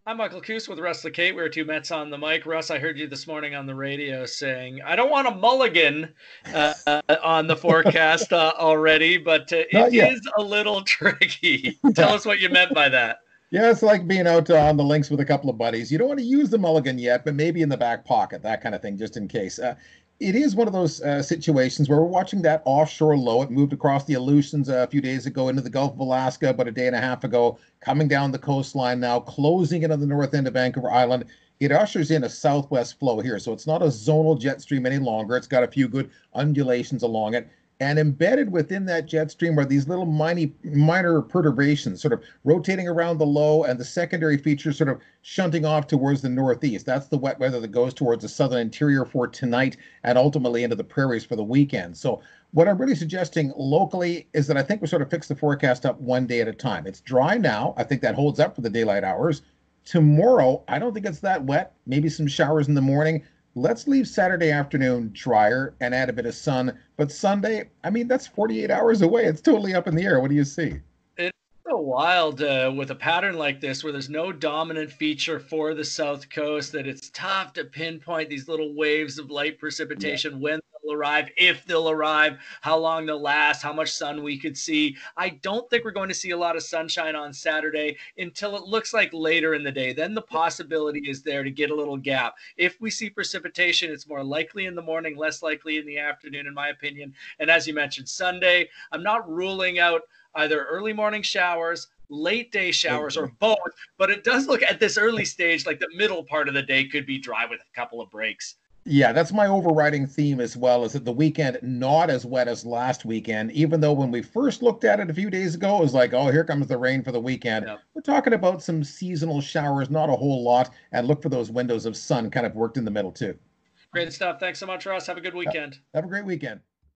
I'm Michael Kuss with Russ Lacate. We were two Mets on the mic. Russ, I heard you this morning on the radio saying, I don't want a mulligan on the forecast already, but it Not yet. is a little tricky. Tell us what you meant by that. Yeah, it's like being out on the links with a couple of buddies. You don't want to use the mulligan yet, but maybe in the back pocket, that kind of thing, just in case. It is one of those situations where we're watching that offshore low. It moved across the Aleutians a few days ago into the Gulf of Alaska about a day and a half ago, coming down the coastline now, closing in on the north end of Vancouver Island. It ushers in a southwest flow here. So it's not a zonal jet stream any longer. It's got a few good undulations along it. And embedded within that jet stream are these little minor perturbations, sort of rotating around the low, and the secondary features sort of shunting off towards the northeast. That's the wet weather that goes towards the southern interior for tonight and ultimately into the prairies for the weekend. So what I'm really suggesting locally is that I think we sort of fix the forecast up one day at a time. It's dry now. I think that holds up for the daylight hours. Tomorrow, I don't think it's that wet. Maybe some showers in the morning. Let's leave Saturday afternoon drier and add a bit of sun. But Sunday, I mean, that's 48 hours away. It's totally up in the air. What do you see? It's so wild with a pattern like this where there's no dominant feature for the South Coast that it's tough to pinpoint these little waves of light Yeah. precipitation when they'll arrive, if they'll arrive, how long they'll last, how much sun we could see. I don't think we're going to see a lot of sunshine on Saturday until it looks like later in the day. Then the possibility is there to get a little gap. If we see precipitation, it's more likely in the morning, less likely in the afternoon, in my opinion. And as you mentioned, Sunday, I'm not ruling out either early morning showers, late day showers, or both. But it does look at this early stage like the middle part of the day could be dry with a couple of breaks. Yeah, that's my overriding theme as well, is that the weekend not as wet as last weekend, even though when we first looked at it a few days ago, it was like, oh, here comes the rain for the weekend. Yeah. We're talking about some seasonal showers, not a whole lot, and look for those windows of sun kind of worked in the middle too. Great stuff. Thanks so much, Russ. Have a good weekend. Have a great weekend.